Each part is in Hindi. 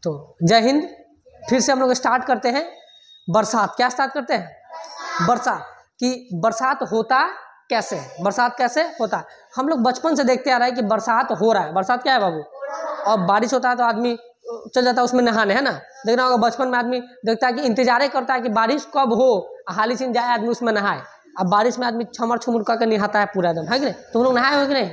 तो जय हिंद। फिर से हम लोग स्टार्ट करते हैं बरसात। क्या स्टार्ट करते हैं? बरसात। कि बरसात होता कैसे, बरसात कैसे होता है। हम लोग बचपन से देखते आ रहे हैं कि बरसात हो रहा है। बरसात क्या है बाबू? और बारिश होता है तो आदमी चल जाता है उसमें नहाने, है ना। देखना होगा बचपन में आदमी देखता है कि इंतजार करता है कि बारिश कब हो, हाली से जाए आदमी उसमें नहाए। अब बारिश में आदमी छमर छुमर करके नहाता है पूरा एकदम, है कि नहीं। तुम लोग नहाए हो कि नहीं?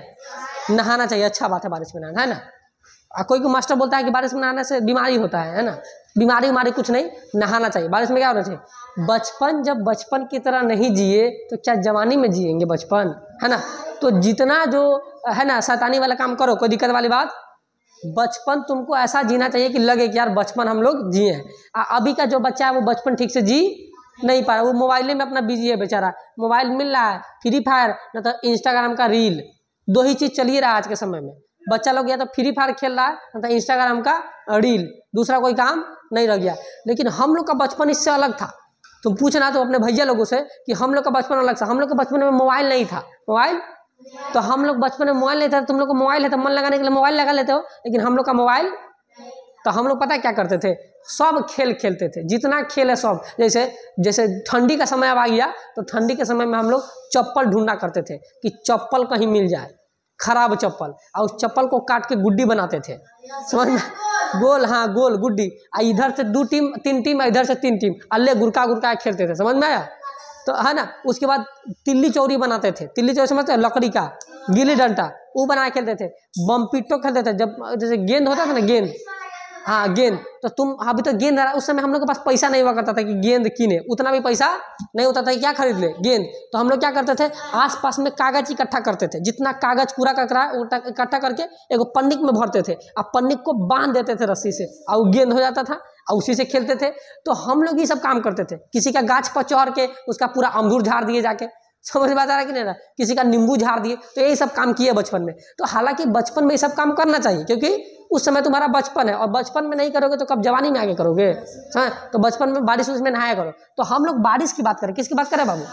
नहाना चाहिए, अच्छा बात है बारिश में नहाना, है ना। कोई मास्टर बोलता है कि बारिश में नहाने से बीमारी होता है ना। बीमारी कुछ नहीं, नहाना चाहिए। बारिश में क्या होना चाहिए? बचपन जब बचपन की तरह नहीं जिए तो क्या जवानी में जिएंगे बचपन, है ना। तो जितना जो है ना शैतानी वाला काम करो, कोई दिक्कत वाली बात। बचपन तुमको ऐसा जीना चाहिए कि लगे कि यार बचपन हम लोग जिए। अभी का जो बच्चा है वो बचपन ठीक से जी नहीं पा रहा, वो मोबाइल में अपना बिजी है बेचारा। मोबाइल मिल रहा है, फ्री फायर न तो इंस्टाग्राम का रील, दो ही चीज चलिए रहा है आज के समय में। बच्चा लोग या तो फ्री फायर खेल रहा है न तो इंस्टाग्राम का रील, दूसरा कोई काम नहीं रह गया। लेकिन हम लोग का बचपन इससे अलग था। तुम पूछना तो अपने भैया लोगों से कि हम लोग का बचपन अलग था। हम लोग के बचपन में मोबाइल नहीं था। मोबाइल तो हम लोग बचपन में मोबाइल नहीं था। तुम लोग को मोबाइल है तो मन लगाने के लिए मोबाइल लगा लेते हो, लेकिन हम लोग का मोबाइल। तो हम लोग पता है क्या करते थे? सब खेल खेलते थे, जितना खेल है सब। जैसे ठंडी का समय अब आ गया तो ठंडी के समय में हम लोग चप्पल ढूंढना करते थे कि चप्पल कहीं मिल जाए, खराब चप्पल, और उस चप्पल को काट के गुड्डी बनाते थे, समझ में? गोल, हाँ गोल गुड्डी। इधर से 2 टीम 3 टीम, इधर से 3 टीम, अल्ले गुरका खेलते थे, समझ में आया? तो है ना। उसके बाद तिल्ली चौरी बनाते थे। तिल्ली चौरी समझते हैं? लकड़ी का गिल्ली डंडा, वो बना के खेलते थे। बमपिट्टो खेलते थे। जब जैसे गेंद होता था ना, गेंद, हाँ गेंद। तो तुम अभी तो गेंद, उस समय हम लोग के पास पैसा नहीं हुआ करता था कि गेंद किने, उतना भी पैसा नहीं होता था कि क्या खरीद ले गेंद। तो हम लोग क्या करते थे? आसपास में कागज इकट्ठा करते थे, जितना कागज कूड़ा कचरा इकट्ठा करके एगो पन्निक में भरते थे, और पन्निक को बांध देते थे रस्सी से, और गेंद हो जाता था, और उसी से खेलते थे। तो हम लोग ये सब काम करते थे। किसी का गाछ पर चढ़ के उसका पूरा अमरूद झाड़ दिए जाके, समझ में आ रहा है कि नहीं रहा? किसी का नींबू झाड़ दिए। तो यही सब काम किए बचपन में। तो हालांकि बचपन में ये सब काम करना चाहिए, क्योंकि उस समय तुम्हारा बचपन है, और बचपन में नहीं करोगे तो कब जवानी में आगे करोगे। हाँ, तो बचपन में बारिश उसमें नहाया करो। तो हम लोग बारिश की बात करें, किसकी बात करें बाबू?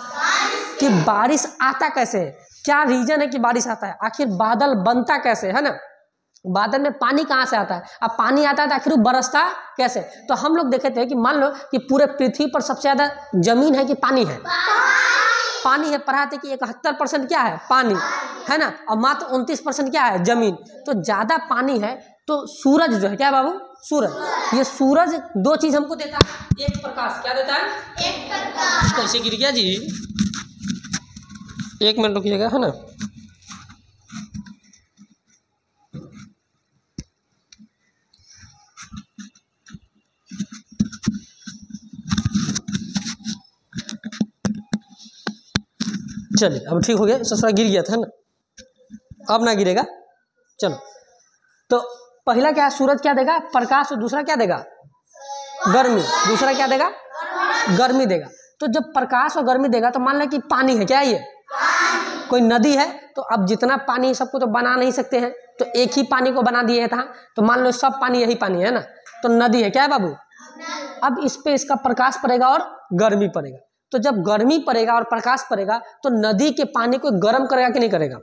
कि बारिश आता कैसे है, क्या रीजन है कि बारिश आता है, आखिर बादल बनता कैसे, है ना। बादल में पानी कहाँ से आता है, अब पानी आता है तो आखिर वो बरसता कैसे। तो हम लोग देखे थे कि मान लो कि पूरे पृथ्वी पर सबसे ज्यादा जमीन है कि पानी है? पानी है। पढ़ाते कि 71% क्या है? पानी है ना, और मात्र 29% क्या है? जमीन। तो ज्यादा पानी है तो सूरज जो है, क्या बाबू? सूरज। ये सूरज 2 चीज हमको देता है। एक प्रकाश, क्या देता है? एक प्रकाश। कैसे गिर गया जी? 1 मिनट रुकिएगा, है ना। चलिए अब ठीक हो गया। ससुरा गिर गया था ना, अब ना गिरेगा। चलो, तो पहला क्या है? सूरज क्या देगा? प्रकाश। और दूसरा क्या देगा? गर्मी। दूसरा क्या देगा? गर्मी देगा। तो जब प्रकाश और गर्मी देगा तो मान लें कि पानी है, क्या है ये? कोई नदी है। तो अब जितना पानी सबको तो बना नहीं सकते हैं, तो एक ही पानी को बना दिए था। तो मान लो सब पानी यही पानी है ना, तो नदी है, क्या है बाबू? अब इस पे इसका प्रकाश पड़ेगा और गर्मी पड़ेगा। तो जब गर्मी पड़ेगा और प्रकाश पड़ेगा तो नदी के पानी को गर्म करेगा कि नहीं करेगा?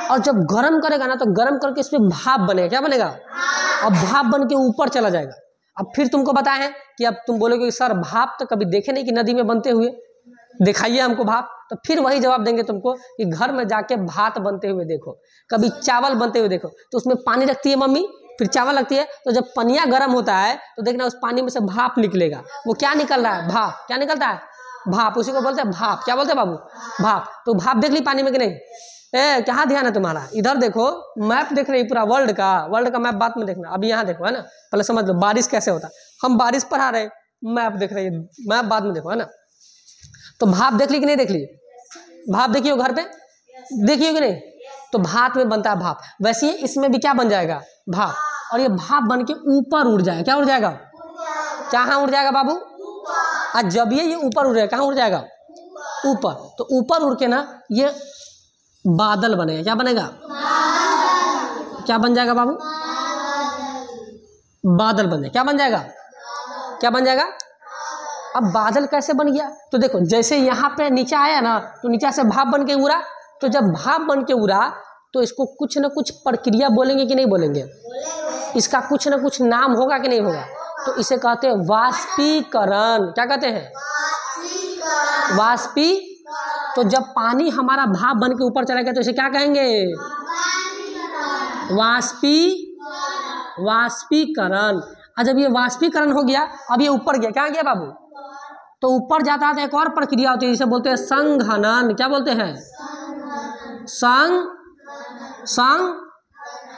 और जब गर्म करेगा ना, तो गर्म करके इसमें भाप बनेगा। क्या बनेगा? अब भाप बन के ऊपर चला जाएगा। अब फिर तुमको बताए हैं कि अब तुम बोलोगे सर भाप तो कभी देखे नहीं कि नदी में बनते हुए, दिखाइए हमको भाप। तो फिर वही जवाब देंगे तुमको कि घर में जाके भात बनते हुए देखो, कभी चावल बनते हुए देखो। तो उसमें पानी रखती है मम्मी, फिर चावल लगती है। तो जब पनिया गर्म होता है तो देखना उस पानी में से भाप निकलेगा। वो क्या निकल रहा है? भाप। क्या निकलता है? भाप। उसी को बोलते हैं भाप। क्या बोलते हैं बाबू? भाप। तो भाप देख ली पानी में कि नहीं? कहाँ ध्यान है तुम्हारा? इधर देखो, मैप देख रही पूरा वर्ल्ड का मैप बाद में देखना। अभी यहाँ देखो, है ना। पहले समझ लो बारिश कैसे होता है। हम बारिश पढ़ा रहे, मैप देख रही है, मैप बाद में देखो, है ना। तो भाप देख ली कि नहीं देख ली? भाप देखियो घर पे, देखिए कि नहीं? तो भाप में बनता है भाप। वैसे ही इसमें भी क्या बन जाएगा? भाप। और ये भाप बन के ऊपर उड़ जाएगा। क्या उड़ जाएगा? कहाँ उड़ जाएगा बाबू? आज जब ये ऊपर उड़ जाएगा, कहाँ उड़ जाएगा? ऊपर। तो ऊपर उड़ के ना ये बादल बनेगा। क्या बनेगा? क्या बन जाएगा बाबू? बादल बन जाएगा। क्या बन जाएगा? क्या बन जाएगा? अब बादल कैसे बन गया? तो देखो, जैसे यहाँ पे नीचे आया ना, तो नीचे से भाप बन के उड़ा। तो जब भाप बन के उड़ा तो इसको कुछ ना कुछ प्रक्रिया बोलेंगे कि नहीं बोलेंगे? इसका कुछ ना कुछ नाम होगा कि नहीं होगा? तो इसे कहते हैं वाष्पीकरण। क्या कहते हैं? वाष्पी। तो जब पानी हमारा भाप बन के ऊपर चला गया तो इसे क्या कहेंगे? वाष्पीकरण। और जब ये वाष्पीकरण हो गया, अब ये ऊपर गया, क्या गया बाबू? तो ऊपर जाता है तो एक और प्रक्रिया होती है जिसे बोलते हैं संघनन। क्या बोलते हैं? संघ।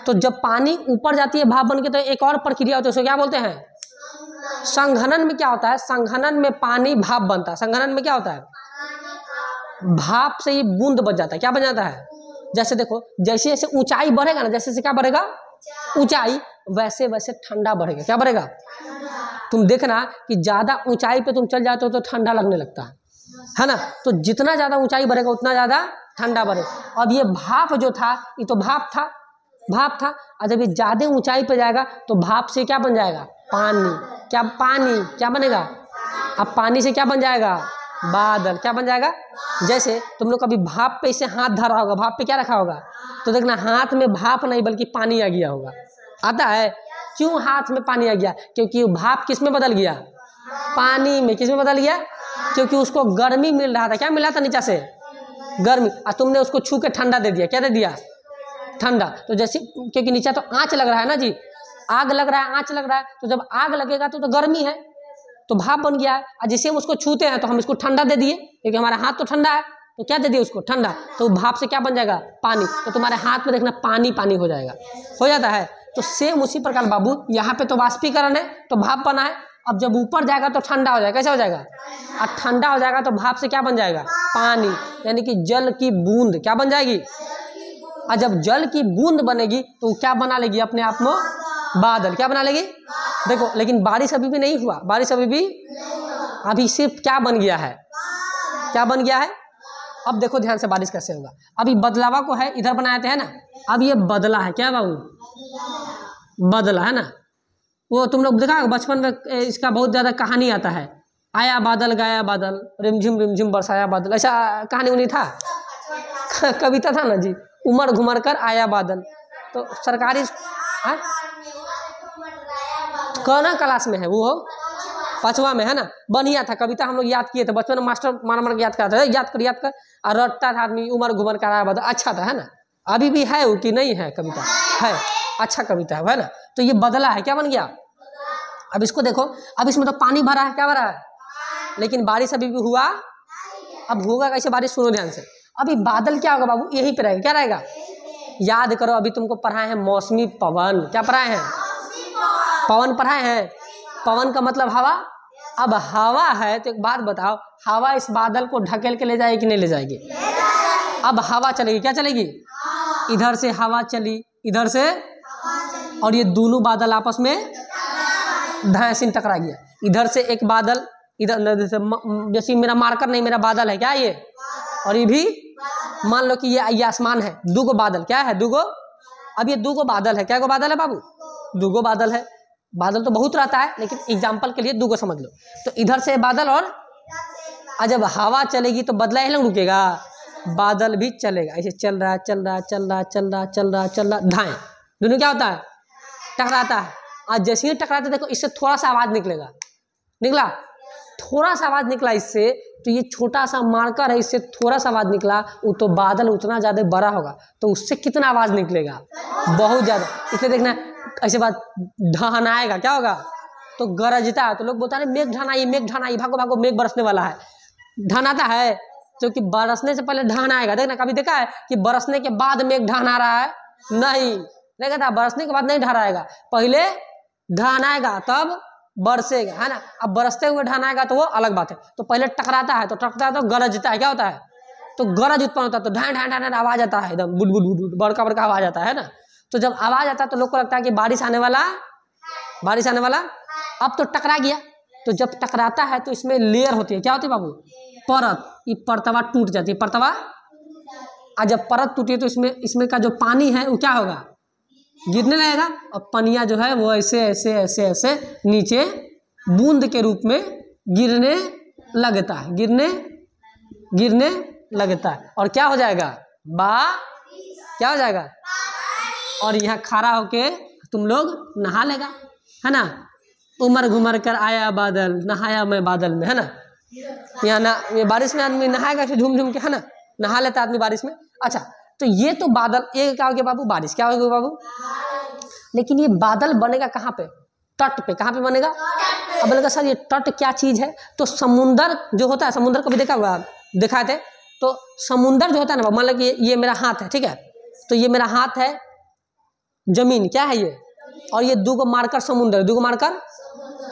तो जब पानी ऊपर जाती है भाप बन के तो एक और प्रक्रिया होती है, उसे क्या बोलते हैं? संघनन में क्या होता है? संघनन में पानी भाप बनता है। संघनन में क्या होता है? भाप से ही बूंद बन जाता है। क्या बन जाता है? जैसे देखो, जैसे जैसे ऊंचाई बढ़ेगा ना, जैसे जैसे क्या बढ़ेगा? ऊंचाई, वैसे वैसे ठंडा बढ़ेगा। क्या बढ़ेगा? तुम देखना कि ज्यादा ऊंचाई पे तुम चल जाते हो तो ठंडा लगने लगता है ना? तो जितना ज्यादा ऊंचाई बढ़ेगा उतना ज्यादा ठंडा बढ़ेगा। अब ये भाप जो था, ये तो भाप था, और जब ये ज्यादा ऊंचाई पे जाएगा तो भाप से क्या बन जाएगा? पानी। क्या? पानी। क्या बनेगा? अब पानी से क्या बन जाएगा? बादल। क्या बन जाएगा? जैसे तुम लोग कभी भाप पे इसे हाथ धरा होगा, भाप पे क्या रखा होगा, तो देखना हाथ में भाप नहीं बल्कि पानी आ गया होगा। आता है? क्यों हाथ में पानी आ गया? क्योंकि भाप किस में बदल गया? पानी में। किस में बदल गया? क्योंकि उसको गर्मी मिल रहा था। क्या मिल रहा था? नीचे से गर्मी, और तुमने उसको छू के ठंडा दे दिया। क्या दे दिया? ठंडा। तो जैसे, क्योंकि नीचे तो आंच लग रहा है ना जी, आग लग रहा है, आंच लग रहा है, तो जब आग लगेगा तो गर्मी है, तो भाप बन गया है। और जैसे हम उसको छूते हैं तो हम इसको ठंडा दे दिए, क्योंकि हमारा हाथ तो ठंडा है, तो क्या दे दिए उसको? ठंडा। तो भाप से क्या बन जाएगा? पानी। तो तुम्हारे हाथ में देखना पानी पानी हो जाएगा, हो जाता है। तो सेम उसी प्रकार बाबू, यहाँ पे तो वाष्पीकरण है, तो भाप बना है। अब जब ऊपर जाएगा तो ठंडा हो जाएगा। कैसे हो जाएगा? और ठंडा हो जाएगा तो भाप से क्या बन जाएगा? पानी। यानी कि जल की बूंद। क्या बन जाएगी? और जब जल की बूंद बनेगी तो क्या बना लेगी अपने आप में? बादल। क्या बना लेगी? देखो, लेकिन बारिश अभी भी नहीं हुआ, बारिश अभी सिर्फ क्या बन गया है? क्या बन गया है? अब देखो ध्यान से, बारिश कैसे होगा। अभी बदलावा को है इधर बनाते हैं ना, अब ये बदला है। क्या बाबू? बदला है ना। वो तुम लोग देखा बचपन में, इसका बहुत ज्यादा कहानी आता है, आया बादल गया बादल, रिमझिम बरसाया बादल, ऐसा कहानी उन्हीं था, कविता था ना जी, उमड़ घुमड़ कर आया बादल। तो सरकारी कौन क्लास में है वो? 5वां में है ना। बढ़िया था कविता, हम लोग याद किए थे बचपन में, मास्टर मार याद कराते थे, याद कर और रटता था आदमी, उमड़ घुमड़ कर आया बादल। अच्छा था, है ना। अभी भी है वो कि नहीं है? कविता है, अच्छा कविता है ना। तो ये बदला है, क्या बन गया? अब इसको देखो, अब इसमें तो पानी भरा है। क्या भरा है? लेकिन बारिश अभी भी हुआ। अब होगा कैसे बारिश? सुनो ध्यान से। अभी बादल क्या होगा बाबू? यहीं पे रहेगा। क्या रहेगा? याद करो, अभी तुमको पढ़ाए हैं मौसमी पवन। क्या पढ़ाए हैं? पवन पढ़ाए हैं। पवन का मतलब हवा। अब हवा है तो एक बात बताओ, हवा इस बादल को ढकेल के ले जाएगी कि नहीं ले जाएगी? अब हवा चलेगी। क्या चलेगी? इधर से हवा चली, इधर से, और ये दोनों बादल आपस में धैसिन टकरा गया। इधर से एक बादल, इधर जैसे मेरा मार्कर नहीं, मेरा बादल है क्या ये, और ये भी मान लो कि ये आसमान है। दूगो बादल। क्या है? दूगो। अब ये दूगो बादल है। क्या गो बादल है बाबू? दूगो बादल है। बादल तो बहुत रहता है, लेकिन एग्जाम्पल के लिए दूगो समझ लो। तो इधर से बादल, और जब हवा चलेगी तो बदला ही रुकेगा, बादल भी चलेगा। ऐसे चल रहा धाए, दोनों क्या होता है? टकराता है। और जैसे ही टकराता देखो, इससे थोड़ा सा आवाज निकला, थोड़ा सा आवाज निकला इससे, तो ये छोटा सा मार्कर है, इससे थोड़ा सा आवाज निकला, वो तो बादल उतना ज्यादा बड़ा होगा, तो उससे कितना आवाज निकलेगा? बहुत ज्यादा। इसलिए देखना, ऐसे बात ढान आएगा, क्या होगा? तो गरजता है। तो लोग बोलता है मेघ ढान आई, भागो मेघ बरसने वाला है। ढान आता है, क्योंकि बरसने से पहले ढान आएगा। देखना, कभी देखा है कि बरसने के बाद मेघ ढान आ रहा है? नहीं देखा था, बरसने के बाद नहीं ढान आएगा, पहले ढान आएगा तब बरसेगा, है ना। अब बरसते हुए ढान आएगा तो वो अलग बात है। तो पहले टकराता है, तो गरजता है। क्या होता है? तो गरज उत्पन्न होता है, तो ढान ढान ढान आवाज आता है, एकदम बुड बुड बुड, बड़का आवाज आता है ना। तो जब आवाज आता है तो लोग को लगता है कि बारिश आने वाला। अब तो टकरा गया, तो जब टकराता है तो इसमें लेयर होती है। क्या होती है बाबू? परत। ये परतवा टूट जाती है, परतवा। और जब परत टूटी है तो इसमें का जो पानी है वो क्या होगा? गिरने लगेगा, और पनिया जो है वो ऐसे ऐसे ऐसे ऐसे नीचे बूंद के रूप में गिरने लगता है, गिरने लगता है। और क्या हो जाएगा? क्या हो जाएगा? और यहाँ खड़ा होके तुम लोग नहा लेगा, है ना। उमर घुमर कर आया बादल, नहाया मैं बादल में, है ना। यहाँ ना ये बारिश में आदमी नहाएगा फिर झूम झूम के, है ना, नहा लेता आदमी बारिश में। अच्छा, तो ये तो बादल, ये क्या हो गया बाबू, बारिश। क्या हो गया बाबू, लेकिन ये बादल बनेगा कहाँ पे, तट पे। कहाँ पे बनेगा, अब बोलेगा सर ये तट क्या चीज़ है, तो समुंदर जो होता है, समुंदर कभी देखा हुआ, दिखाए थे, तो समुंदर जो होता है ना, मान लो कि ये मेरा हाथ है, ठीक है, तो ये मेरा हाथ है जमीन, क्या है ये, और ये दो मार्कर समुंदर, दो मार्कर,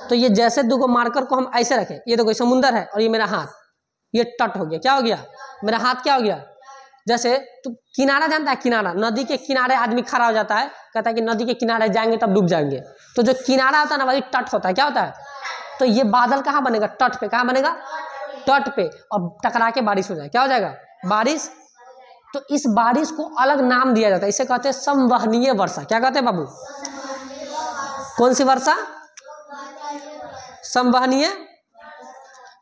तो ये जैसे दो मार्कर को हम ऐसे रखें, ये तो कोई समुंदर है और ये मेरा हाथ, ये तट हो गया। क्या हो गया, मेरा हाथ क्या हो गया। जैसे तो किनारा जानता है, किनारा, नदी के किनारे आदमी खड़ा हो जाता है, कहता है कि नदी के किनारे जाएंगे तब डूब जाएंगे, तो जो किनारा होता है ना वही तट होता है। क्या होता है, तो ये बादल कहाँ बनेगा, तट पे। कहाँ बनेगा, तट पे, और टकरा के बारिश हो जाए, क्या हो जाएगा, बारिश। तो इस बारिश को अलग नाम दिया जाता है, इसे कहते हैं संवहनीय वर्षा। क्या कहते हैं बाबू, कौन सी वर्षा, संवहनीय,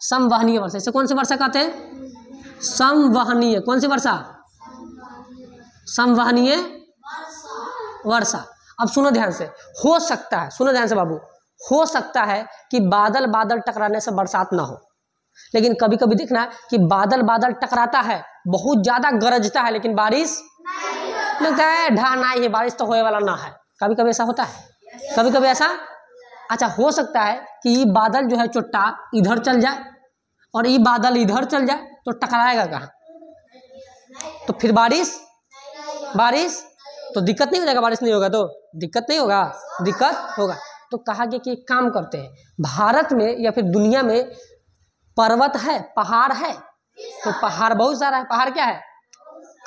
संवहनीय वर्षा। इसे कौन सी वर्षा कहते हैं, संवहनीय, कौन सी वर्षा, संवहनीय वर्षा। अब सुनो ध्यान से, हो सकता है, सुनो ध्यान से बाबू, हो सकता है कि बादल बादल टकराने से बरसात ना हो, लेकिन कभी कभी देखना कि बादल बादल टकराता है, बहुत ज्यादा गरजता है, लेकिन बारिश लगता है ढाना ही है, बारिश तो होने वाला ना है। कभी कभी ऐसा होता है, कभी कभी ऐसा। अच्छा, हो सकता है कि ये बादल जो है चुट्टा इधर चल जाए और ये बादल इधर चल जाए, तो टकराएगा कहाँ, तो फिर बारिश, बारिश तो दिक्कत नहीं हो जाएगा, बारिश नहीं होगा तो दिक्कत नहीं होगा, दिक्कत होगा। तो कहा गया कि एक काम करते हैं, भारत में या फिर दुनिया में पर्वत है, पहाड़ है, तो पहाड़ बहुत सारा है, पहाड़ क्या है।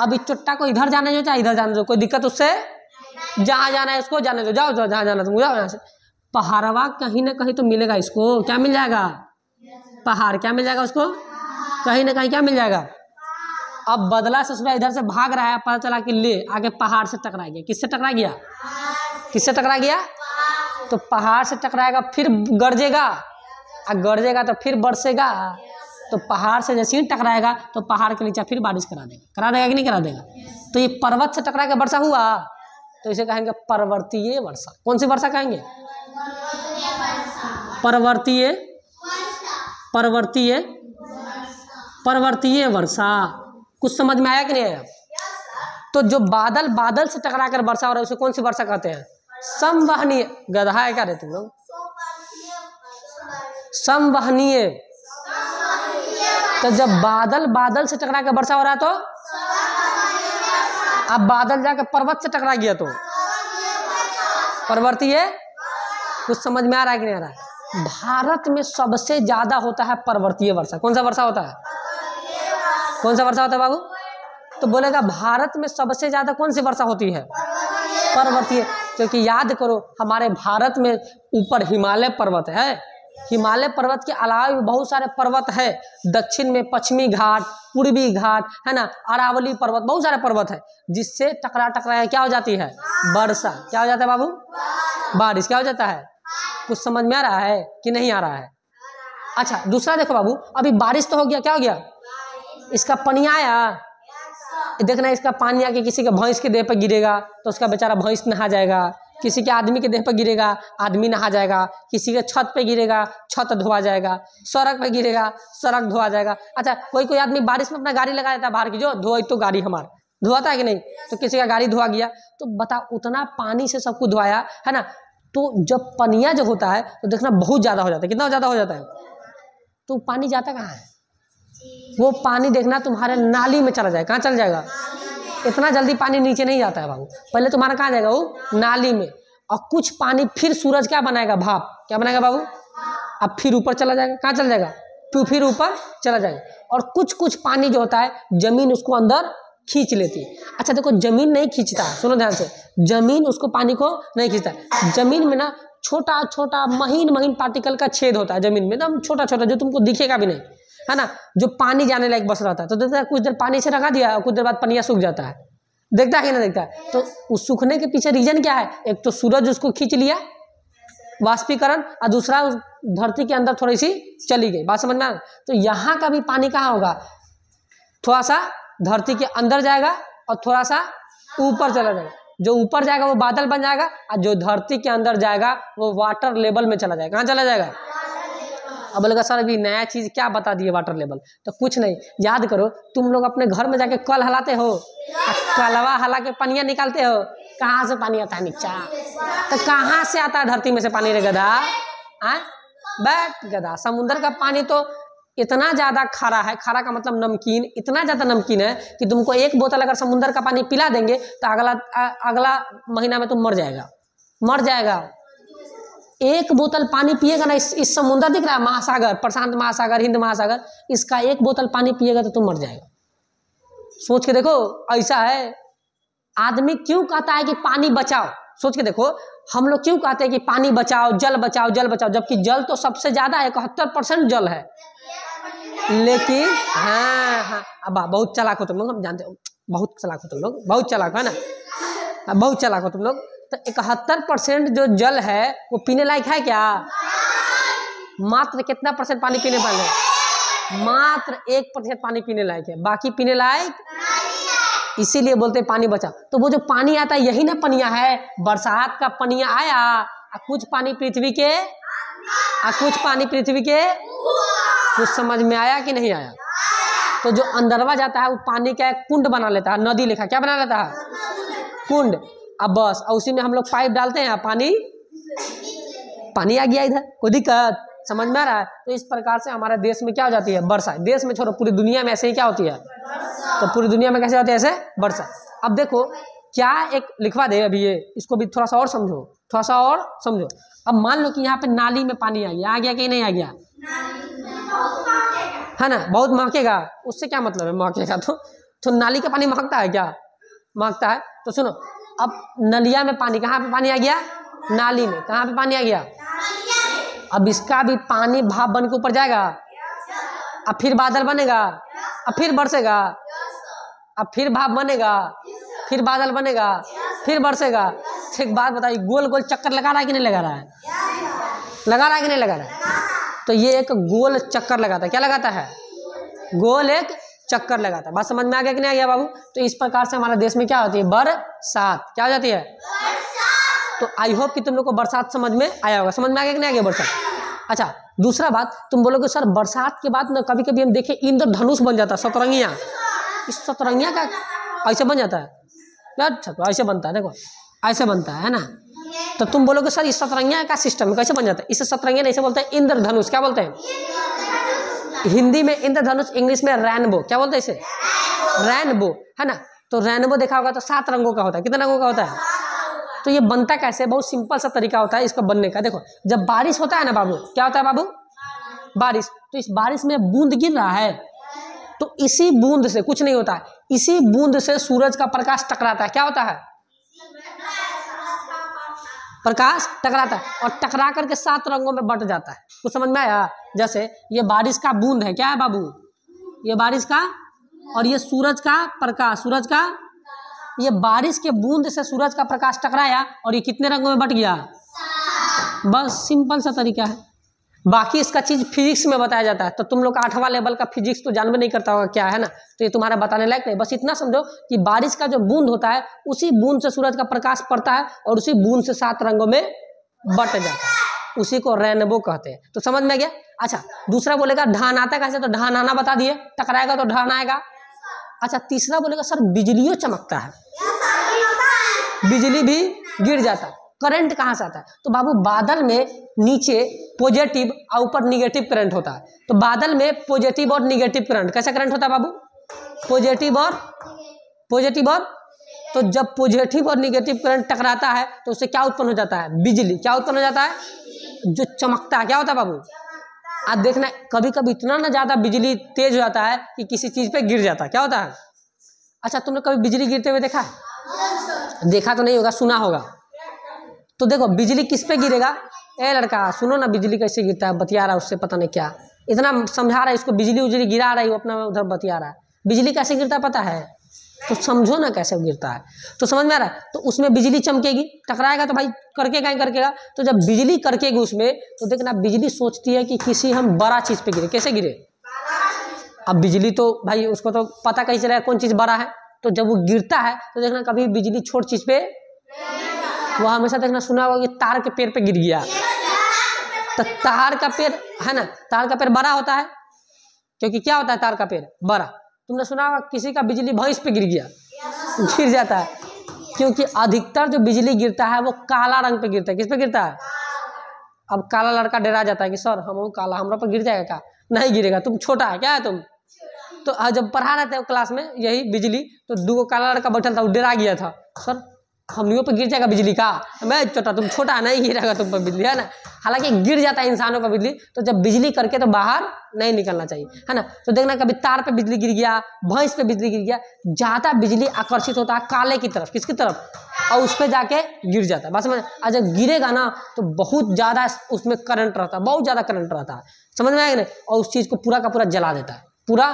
अब इस चुट्टा को इधर जाने दो चाहे इधर जाने दो, कोई दिक्कत उससे, जहाँ जाना है इसको जाने दो, जाओ जाओ जहाँ जाना तुम जाओ यहाँ से। पहाड़वा कहीं ना कहीं तो मिलेगा इसको, क्या मिल जाएगा, पहाड़, क्या मिल जाएगा उसको, कहीं ना कहीं क्या मिल जाएगा। अब बदला ससुरा इधर से भाग रहा है, पता चला कि ले आगे पहाड़ से टकरा गया। किससे टकरा गया, किससे टकरा गया, तो पहाड़ से टकराएगा, फिर गरजेगा, और गरजेगा तो फिर बरसेगा, तो पहाड़ से जैसे ही टकराएगा तो पहाड़ के नीचे फिर बारिश करा देगा कि नहीं करा देगा। तो ये पर्वत से टकरा के वर्षा हुआ, तो इसे कहेंगे पर्वतीय वर्षा। कौन सी वर्षा कहेंगे, पर्वतीय, पर्वतीय, पर्वतीय वर्षा। कुछ समझ में आया कि नहीं आया। तो जो बादल बादल से टकरा कर वर्षा हो रहा है उसे कौन सी वर्षा कहते हैं, संवहनीय। गधा है क्या रे तुम लोग, संवहनीय। तो जब बादल बादल से टकरा कर वर्षा हो रहा है तो, अब बादल जाकर पर्वत से टकरा गया तो पर्वतीय। कुछ समझ में आ रहा है कि नहीं आ रहा है। भारत में सबसे ज्यादा होता है पर्वतीय वर्षा। कौन सा वर्षा होता है, कौन सा वर्षा होता है बाबू, तो बोलेगा भारत में सबसे ज्यादा कौन सी वर्षा होती है, पर्वतीय। क्योंकि याद करो हमारे भारत में ऊपर हिमालय पर्वत है, हिमालय पर्वत के अलावा भी बहुत सारे पर्वत है, दक्षिण में पश्चिमी घाट, पूर्वी घाट, है ना, अरावली पर्वत, बहुत सारे पर्वत है, जिससे टकरा टकरा क्या हो जाती है, वर्षा। क्या हो जाता है बाबू, बारिश। क्या हो जाता है, कुछ समझ में आ रहा है कि नहीं आ रहा है। अच्छा, दूसरा देखो बाबू, अभी बारिश तो हो गया, क्या हो गया, इसका पानी आया, देखना इसका पानी आके किसी के भैंस के देह पर गिरेगा तो उसका बेचारा भैंस नहा जाएगा, किसी के आदमी के देह पर गिरेगा आदमी नहा जाएगा, किसी के छत पे गिरेगा छत धोआ जाएगा, सड़क पे गिरेगा सड़क धोआ जाएगा। अच्छा, कोई कोई आदमी बारिश में अपना गाड़ी लगा देता है बाहर की, जो धोई तो गाड़ी हमारा धोता है कि नहीं, तो किसी का गाड़ी धोआ गया, तो बता उतना पानी से सबको धोआया, है ना। तो जब पनिया जो होता है तो देखना बहुत ज्यादा हो जाता है, कितना ज्यादा हो जाता है, तो पानी जाता कहाँ है, वो पानी देखना तुम्हारे नाली में चला जाएगा। कहाँ चल जाएगा, इतना जल्दी पानी नीचे नहीं जाता है बाबू, पहले तुम्हारा कहाँ जाएगा, वो नाली में, और कुछ पानी फिर सूरज क्या बनाएगा, भाप, क्या बनाएगा बाबू, अब फिर ऊपर चला जाएगा। कहाँ चला जाएगा, फिर ऊपर चला जाएगा। और कुछ कुछ पानी जो होता है जमीन उसको अंदर खींच लेती है। अच्छा देखो, जमीन नहीं खींचता, सुनो ध्यान से, जमीन उसको पानी को नहीं खींचता। जमीन में ना छोटा छोटा महीन महीन पार्टिकल का छेद होता है जमीन में, एकदम छोटा छोटा, जो तुमको दिखेगा भी नहीं, है ना, जो पानी जाने लायक बस रहता है। तो देखता है कुछ देर पानी से रखा दिया, कुछ देर बाद पनिया सूख जाता है, देखता है कि नहीं देखता है। तो उस सूखने के पीछे रीजन क्या है, एक तो सूरज उसको खींच लिया, वाष्पीकरण, और दूसरा धरती के अंदर थोड़ी सी चली गई। बात समझ में आ रहा। तो यहाँ का भी पानी कहाँ होगा, थोड़ा सा धरती के अंदर जाएगा और थोड़ा सा ऊपर चला जाएगा। जो ऊपर जाएगा वो बादल बन जाएगा, और जो धरती के अंदर जाएगा वो वाटर लेवल में चला जाएगा। कहाँ चला जाएगा? अब बोलेगा सर अभी नया चीज क्या बता दिए वाटर लेवल, तो कुछ नहीं, याद करो तुम लोग अपने घर में जाके कल हलाते हो, कलवा हला के पनिया निकालते हो, कहाँ से पानी आता है नीचा? तो कहाँ से आता है? धरती में से पानी रे गधा। बैठ गधा, समुद्र का पानी तो इतना ज्यादा खारा है, खारा का मतलब नमकीन, इतना ज्यादा नमकीन है कि तुमको एक बोतल अगर समुद्र का पानी पिला देंगे तो अगला महीना में तुम मर जाएगा। एक बोतल पानी पिएगा ना, इस समुद्र दिख रहा है महासागर, प्रशांत महासागर, हिंद महासागर, इसका एक बोतल पानी पिएगा तो तुम मर जाएगा। सोच के देखो, ऐसा है। आदमी क्यों कहता है कि पानी बचाओ? सोच के देखो, हम लोग क्यों कहते हैं कि पानी बचाओ, जल बचाओ, जल बचाओ, जबकि जल तो सबसे ज्यादा 71% जल है। लेकिन हाँ, अब बहुत चालाक हो तुम लोग, हम जानते हो, बहुत चालाक हो तुम लोग, बहुत चालाक है ना, बहुत चालाक हो तुम लोग। तो 71% जो जल है वो पीने लायक है क्या? मात्र कितना % पानी पीने वाले हैं? मात्र 1% पानी पीने लायक है, बाकी पीने लायक, इसीलिए बोलते हैं पानी बचा। तो वो जो पानी आता है यही ना पनिया है, बरसात का पनिया आया, कुछ पानी पृथ्वी के, कुछ पानी पृथ्वी के, कुछ समझ में आया कि नहीं आया? तो जो अंदरवा जाता है वो पानी का एक कुंड बना लेता है, नदी लेखा, क्या बना लेता है? कुंड। अब बस उसी में हम लोग पाइप डालते हैं, पानी आ गया इधर, कोई दिक्कत? समझ में आ रहा है? तो इस प्रकार से हमारे देश में क्या हो जाती है? वर्षा। देश में छोड़ो, पूरी दुनिया में ऐसे ही क्या होती है? तो पूरी दुनिया में कैसे होती है? ऐसे वर्षा। अब देखो क्या एक लिखवा दे अभी, ये इसको भी थोड़ा सा और समझो, थोड़ा सा और समझो। अब मान लो कि यहाँ पे नाली में पानी आ गया कि नहीं आ गया? है ना, बहुत महकेगा। उससे क्या मतलब है महकेगा? तो नाली का पानी महकता है क्या? महकता है। तो सुनो, अब नलिया में पानी, कहाँ पे पानी आ गया? नाली में। कहाँ पे पानी आ गया? अब इसका भी पानी भाप बन के ऊपर जाएगा, अब फिर बादल बनेगा, अब फिर बरसेगा, अब फिर भाप बनेगा, फिर बादल बनेगा, फिर बरसेगा। एक बात बताइए, गोल गोल चक्कर लगा रहा है कि नहीं लगा रहा है? लगा रहा है कि नहीं लगा रहा है? तो ये एक गोल चक्कर लगाता है। क्या लगाता है? गोल एक चक्कर लगाता है। बात समझ में आ गया कि नहीं आ गया बाबू? तो इस प्रकार से हमारे देश में क्या होती है? बरसात। क्या हो जाती है? तो आई होप कि तुम लोग को बरसात समझ में आया होगा। समझ में आ गया कि नहीं आ गया बरसात? अच्छा, दूसरा बात, तुम बोलोगे सर बरसात के बाद ना कभी कभी हम देखे इंद्रधनुष बन जाता है, सतरंगियाँ। इस सतरंगियाँ का ऐसे बन जाता है? अच्छा, तो ऐसे बनता है, देखो ऐसे बनता है ना। तो तुम बोलोगे सर इस सतरंगियाँ का सिस्टम कैसे बन जाता है? इसे सतरंगियाँ नहीं, इसे बोलते हैं इंद्रधनुष। क्या बोलते हैं? हिंदी में इंद्रधनुष, इंग्लिश में रेनबो। क्या बोलते हैं इसे? रेनबो, है ना। तो रेनबो देखा होगा तो 7 रंगों का होता है। कितने रंगों का होता है? तो ये बनता कैसे? बहुत सिंपल सा तरीका होता है इसका बनने का। देखो, जब बारिश होता है ना बाबू, क्या होता है बाबू? बारिश। तो इस बारिश में बूंद गिर रहा है, तो इसी बूंद से कुछ नहीं होता है, इसी बूंद से सूरज का प्रकाश टकराता है। क्या होता है? प्रकाश टकराता है, और टकरा करके 7 रंगों में बट जाता है। कुछ समझ में आया? जैसे ये बारिश का बूंद है, क्या है बाबू? ये बारिश का, और ये सूरज का प्रकाश, सूरज का, ये बारिश के बूंद से सूरज का प्रकाश टकराया और ये कितने रंगों में बट गया? बस सिंपल सा तरीका है। बाकी इसका चीज फिजिक्स में बताया जाता है, तो तुम लोग का 8वां लेवल का फिजिक्स तो जानबे नहीं करता होगा क्या है ना, तो ये तुम्हारा बताने लायक नहीं। बस इतना समझो कि बारिश का जो बूंद होता है उसी बूंद से सूरज का प्रकाश पड़ता है और उसी बूंद से 7 रंगों में बट जाता है, उसी को रेनबो कहते हैं। तो समझ में गया? अच्छा, दूसरा बोलेगा ढान आता कैसे? तो ढान आना बता दिए, टकराएगा तो ढान आएगा। अच्छा, तीसरा बोलेगा सर बिजलियों चमकता है, बिजली भी गिर जाता है, करंट कहाँ से आता है? तो बाबू बादल में नीचे पॉजिटिव और ऊपर निगेटिव करंट होता है। तो बादल में पॉजिटिव और निगेटिव करंट, कैसा करंट होता है बाबू? पॉजिटिव और तो जब पॉजिटिव और निगेटिव करंट टकराता है तो उससे क्या उत्पन्न हो जाता है? बिजली। क्या उत्पन्न हो जाता है? जो चमकता है। क्या होता है बाबू? आज देखना, कभी कभी इतना ना ज्यादा बिजली तेज हो जाता है कि किसी चीज पे गिर जाता है। क्या होता है? अच्छा, तुमने कभी बिजली गिरते हुए देखा है? देखा तो नहीं होगा, सुना होगा। तो देखो बिजली किस पे गिरेगा? ए लड़का सुनो ना, बिजली कैसे गिरता है, बतिया रहा है उससे, पता नहीं क्या इतना समझा रहा है इसको, बिजली उजली गिरा रहा है, वो अपना उधर बतिया रहा है। बिजली कैसे गिरता है पता है? तो समझो ना कैसे गिरता है। तो समझ में आ रहा है? तो उसमें बिजली चमकेगी, टकराएगा तो भाई करकेगा ही करकेगा। तो जब बिजली करकेगी उसमें, तो देखना बिजली सोचती है कि किसी हम बड़ा चीज पे गिरे। कैसे गिरे? अब बिजली तो भाई उसको तो पता कैसे चलेगा कौन चीज बड़ा है? तो जब वो गिरता है तो देखना कभी बिजली छोटी चीज पे वो हमेशा देखना सुना होगा कि तार के पेड़ पे गिर गया, तो तार का पेड़ है ना, तार का पेड़ बड़ा होता है, क्योंकि क्या होता है तार का पेड़ बड़ा। तुमने सुना होगा किसी का बिजली भैंस पे गिर गया, गिर जाता है, क्योंकि अधिकतर जो बिजली गिरता है वो काला रंग पे गिरता है। किस पे गिरता है? अब काला लड़का डरा जाता है कि सर हम काला, हमरा पर गिर जाएगा क्या? नहीं गिरेगा, तुम छोटा है क्या है तुम। तो जब पढ़ा रहे थे क्लास में यही बिजली, तो 2 काला लड़का बैठा था, वो डरा गया था, सर हमनियों पे गिर जाएगा बिजली का। मैं छोटा, तुम छोटा, नहीं गिरेगा तुम पर बिजली, है ना। हालांकि गिर जाता है इंसानों पर बिजली, तो जब बिजली करके तो बाहर नहीं निकलना चाहिए, है ना। तो देखना कभी तार पे बिजली गिर गया, भैंस पे बिजली गिर गया, ज्यादा बिजली आकर्षित होता है काले की तरफ। किसकी तरफ? और उस पर जाके गिर जाता है। बस समझ, जब गिरेगा ना तो बहुत ज्यादा उसमें करंट रहता है, बहुत ज्यादा करंट रहता है, समझ में आएगा नहीं। और उस चीज को पूरा का पूरा जला देता है पूरा।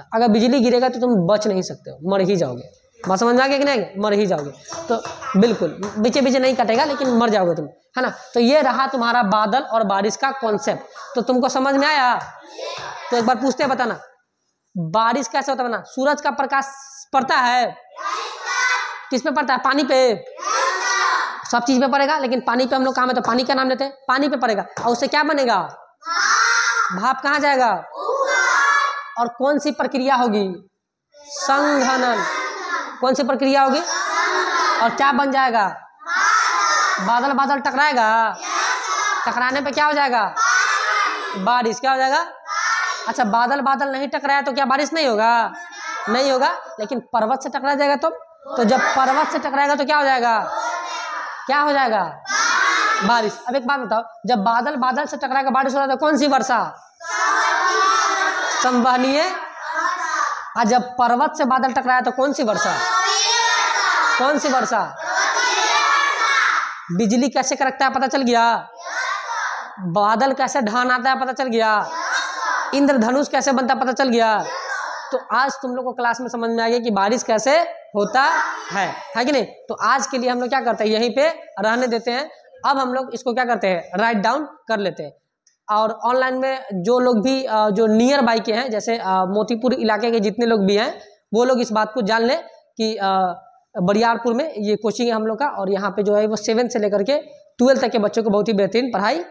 अगर बिजली गिरेगा तो तुम बच नहीं सकते हो, मर ही जाओगे। बात समझ में आ गया कि नहीं? मर ही जाओगे। तो बिल्कुल बीचे बीचे नहीं कटेगा, लेकिन मर जाओगे तुम, है ना। तो ये रहा तुम्हारा बादल और बारिश का कॉन्सेप्ट। तो तुमको समझ में आया? तो एक बार पूछते हैं, बताना बारिश कैसे होता है। बना, सूरज का प्रकाश पड़ता है, किस पे पड़ता है? पानी पे। सब चीज पे पड़ेगा, लेकिन पानी पे हम लोग काम है तो पानी का नाम लेते हैं। पानी पे पड़ेगा और उससे क्या बनेगा? भाप कहाँ जाएगा? और कौन सी प्रक्रिया होगी? संघनन। कौन सी प्रक्रिया होगी? और क्या बन जाएगा? बादल बादल टकराएगा, टकराने पे क्या हो जाएगा? बारिश। क्या हो जाएगा? अच्छा, बादल बादल नहीं टकराया तो क्या बारिश नहीं होगा? नहीं होगा, लेकिन पर्वत से टकरा जाएगा तो जब पर्वत से टकराएगा तो क्या हो जाएगा? क्या हो जाएगा? बारिश। अब एक बात बताओ, जब बादल बादल से टकराएगा बारिश हो रहा है तो कौन सी वर्षा? संवहनीय। और जब पर्वत से बादल टकराया तो कौन सी वर्षा? कौन सी वर्षा? बिजली कैसे कड़कता है पता चल गया? बादल कैसे ढान आता है पता चल गया? इंद्रधनुष कैसे बनता है पता चल गया? तो आज तुम लोग को क्लास में समझ में आ गया कि बारिश कैसे होता है कि नहीं। तो आज के लिए हम लोग क्या करते हैं, यहीं पे रहने देते हैं। अब हम लोग इसको क्या करते हैं, राइट डाउन कर लेते हैं। और ऑनलाइन में जो लोग भी जो नियर बाई के हैं, जैसे मोतीपुर इलाके के जितने लोग भी हैं, वो लोग इस बात को जान लें कि बरियारपुर में ये कोचिंग है हम लोग का। और यहाँ पे जो है वो 7 से लेकर के 12 तक के बच्चों को बहुत ही बेहतरीन पढ़ाई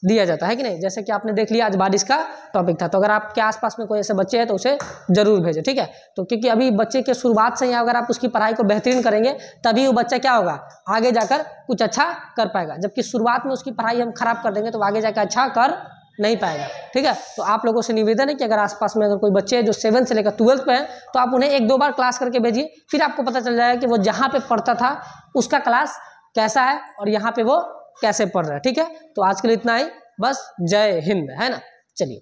दिया जाता है कि नहीं। जैसे कि आपने देख लिया आज बारिश का टॉपिक था, तो अगर आपके आसपास में कोई ऐसे बच्चे हैं तो उसे जरूर भेजें, ठीक है। तो क्योंकि अभी बच्चे के शुरुआत से ही अगर आप उसकी पढ़ाई को बेहतरीन करेंगे तभी वो बच्चा क्या होगा, आगे जाकर कुछ अच्छा कर पाएगा। जबकि शुरुआत में उसकी पढ़ाई हम खराब कर देंगे तो आगे जाकर अच्छा कर नहीं पाएगा, ठीक है। तो आप लोगों से निवेदन है कि अगर आसपास में अगर कोई बच्चे हैं जो 7 से लेकर 12 पे हैं तो आप उन्हें 1-2 बार क्लास करके भेजिए, फिर आपको पता चल जाएगा कि वो जहाँ पे पढ़ता था उसका क्लास कैसा है और यहाँ पे वो कैसे पढ़ रहा है, ठीक है। तो आज के लिए इतना ही बस। जय हिंद, है ना। चलिए।